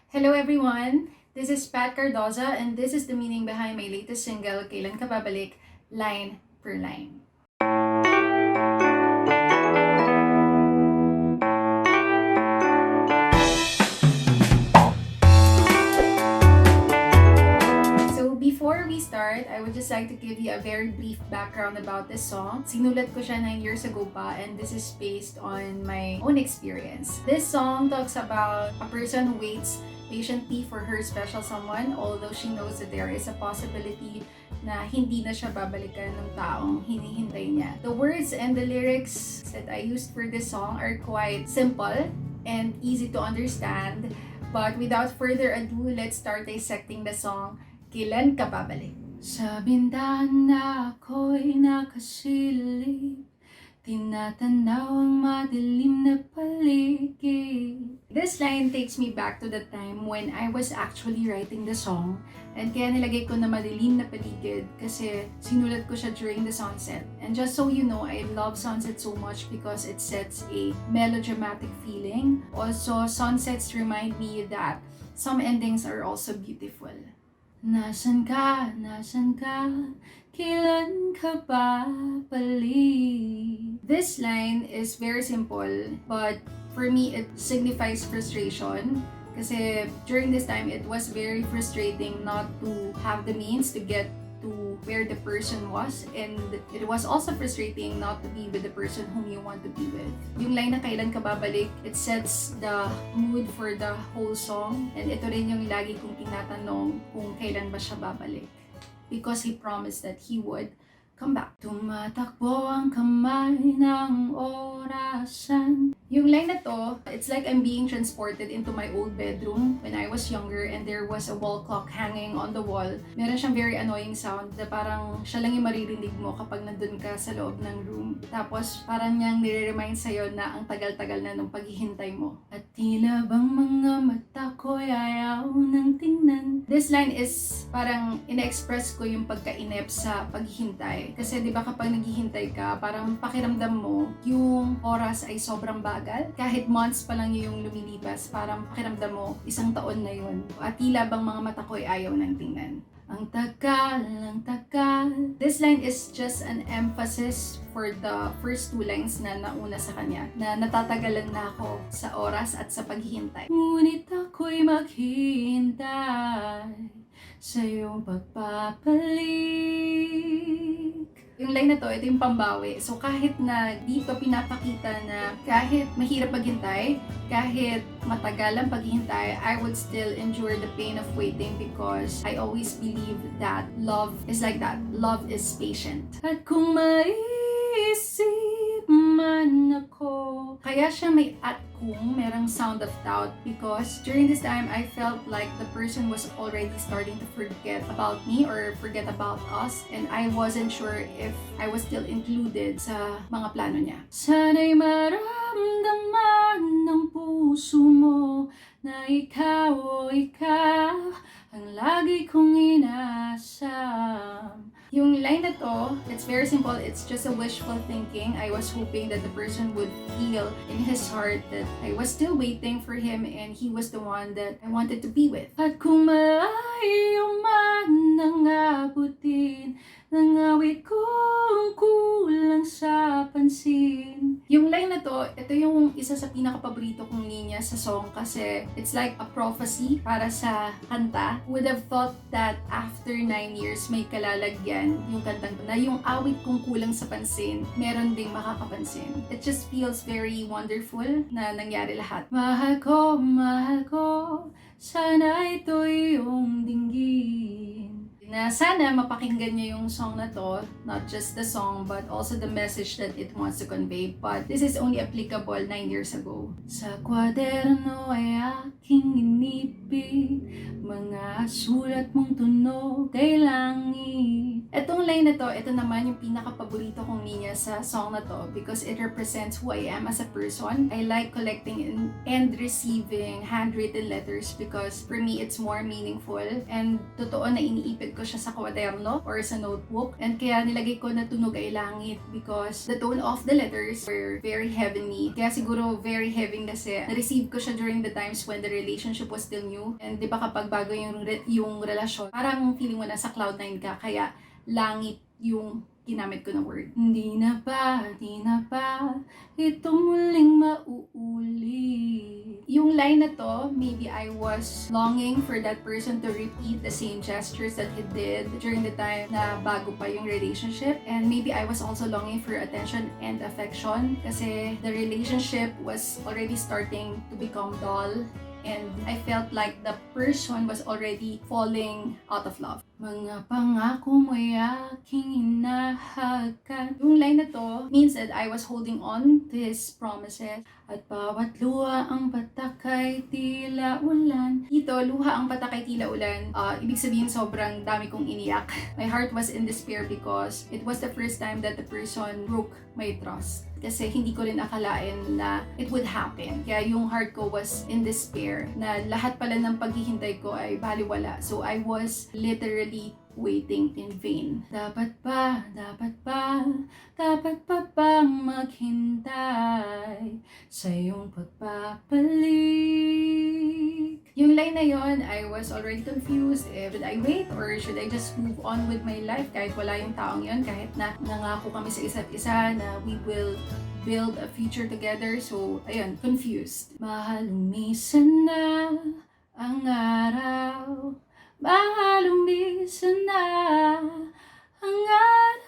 Hello everyone! This is Pat Cardoza and this is the meaning behind my latest single, Kailan Ka Babalik, line per line. So before we start, I would just like to give you a very brief background about this song. Sinulat ko siya 9 years ago pa and this is based on my own experience. This song talks about a person who waits patiently for her special someone, although she knows that there is a possibility na hindi na siya babalikan ng taong hinihintay niya. The words and the lyrics that I used for this song are quite simple and easy to understand. But without further ado, let's start dissecting the song, Kailan Ka Babalik. Sa bintana ako'y nakasilip, tinatanaw ang madilim na paligid. This line takes me back to the time when I was actually writing the song, and kaya nilagay ko na madilim na paligid kasi sinulat ko siya during the sunset. And just so you know, I love sunset so much because it sets a melodramatic feeling. Also, sunsets remind me that some endings are also beautiful. Nasan ka, kailan ka babalik? This line is very simple, but for me, it signifies frustration. Kasi during this time, it was very frustrating not to have the means to get to where the person was, and it was also frustrating not to be with the person whom you want to be with. Yung line na kailan ka babalik, it sets the mood for the whole song, and ito rin yung lagi kong tinatanong kung kailan ba siya babalik. Because he promised that he would come back. Tumatakbo ang kamay ng orasan. Yung line na to, it's like I'm being transported into my old bedroom when I was younger and there was a wall clock hanging on the wall. Meron siyang very annoying sound na parang siya lang yung maririnig mo kapag nandun ka sa loob ng room. Tapos parang niyang nire-remind sa'yo na ang tagal-tagal na nung paghihintay mo. At tila bang mga mata ko'y ayaw ng tingnan. This line is parang ina-express ko yung pagkainip sa paghihintay. Kasi di ba kapag naghihintay ka, parang pakiramdam mo yung oras ay sobrang bagal. Kahit months pa lang yung lumilipas, parang pakiramdam mo, isang taon na yun. At tila bang mga mata ko'y ayaw ng tingnan. Ang tagal, ang tagal. This line is just an emphasis for the first two lines na nauna sa kanya, na natatagalan na ako sa oras at sa paghihintay. Ngunit ako'y maghihintay sa iyong pagpapalik. Yung line na to, ito yung pambawi. So kahit na dito pinapakita na kahit mahirap maghintay, kahit matagal ang paghihintay, I would still endure the pain of waiting because I always believe that love is like that. Love is patient. At kung maisip man ako, kaya siya may at kung merang sound of doubt because during this time, I felt like the person was already starting to forget about me or forget about us, and I wasn't sure if I was still included sa mga plano niya. Sana'y maramdaman ng puso mo na ikaw o ikaw ang lagi kong inaasam. Yung line na to, it's very simple. It's just a wishful thinking. I was hoping that the person would feel in his heart that I was still waiting for him and he was the one that I wanted to be with. At kung malayo man nang abutin, nangawit kong kulang sa pansin. Yung line na to, ito yung isa sa pinaka-paborito kong linya sa song kasi it's like a prophecy para sa kanta. Would have thought that after 9 years may kalalagyan yung kantang na yung awit kong kulang sa pansin, meron ding makakapansin. It just feels very wonderful na nangyari lahat. Mahal ko, sana ito iyong dinggin. Na sana mapakinggan niyo yung song na to, not just the song but also the message that it wants to convey. But this is only applicable 9 years ago. Sa kwaderno ay aking inipit, mga sulat mong tunog ay langit. Etong line na to, ito naman yung pinaka-paborito kong linya sa song na to because it represents who I am as a person. I like collecting and receiving handwritten letters because for me it's more meaningful, and totoo na iniipit ko siya sa kwaderno or sa notebook. And kaya nilagay ko na tunog ay langit because the tone of the letters were very heavenly. Kaya siguro very heavy kasi na-receive ko siya during the times when the relationship was still new. And di ba kapag bago yung relasyon, parang feeling mo nasa cloud9 ka. Kaya langit yung ginamit ko na word. Di na ba, ito muling mauulit. Yung line na to, maybe I was longing for that person to repeat the same gestures that he did during the time na bago pa yung relationship. And maybe I was also longing for attention and affection kasi the relationship was already starting to become dull. And I felt like the person was already falling out of love. Mga pangako mo'y aking inahagan. Yung line na to means that I was holding on to his promises. At bawat luha ang patakay tila ulan. Dito, luha ang patakay tila ulan. Ibig sabihin sobrang dami kong iniyak. My heart was in despair because it was the first time that the person broke my trust. Kasi hindi ko rin akalain na it would happen. Kaya yung heart ko was in despair na lahat pala ng paghihintay ko ay baliwala. So I was literally waiting in vain. Dapat pa bang maghintay sa iyong pagbabalik? Yung line na yon, I was already confused. Should I wait or should I just move on with my life kahit wala yung taong yon, kahit na nangako kami sa isa't isa na we will build a future together. So, ayun, confused. Mahalumisan na ang araw. Mahalumisan na ang araw.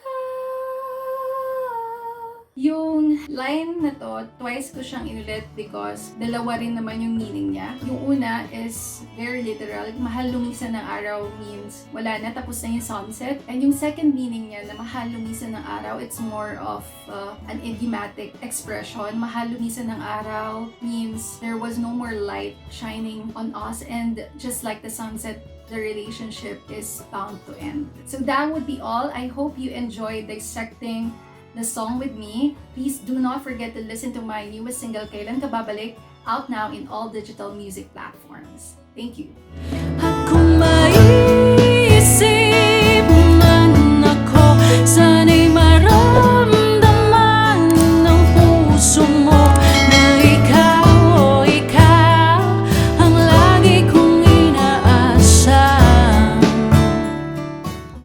Yung line na to, twice ko siyang inulit because dalawa rin naman yung meaning niya. Yung una is very literal. Mahal lumisan ng araw means wala na, tapos na yung sunset. And yung second meaning niya na mahal lumisan ng araw, it's more of an idiomatic expression. Mahal lumisan ng araw means there was no more light shining on us, and just like the sunset, the relationship is bound to end. So that would be all. I hope you enjoyed dissecting the song with me. Please do not forget to listen to my newest single, Kailan Ka Babalik, out now in all digital music platforms. Thank you.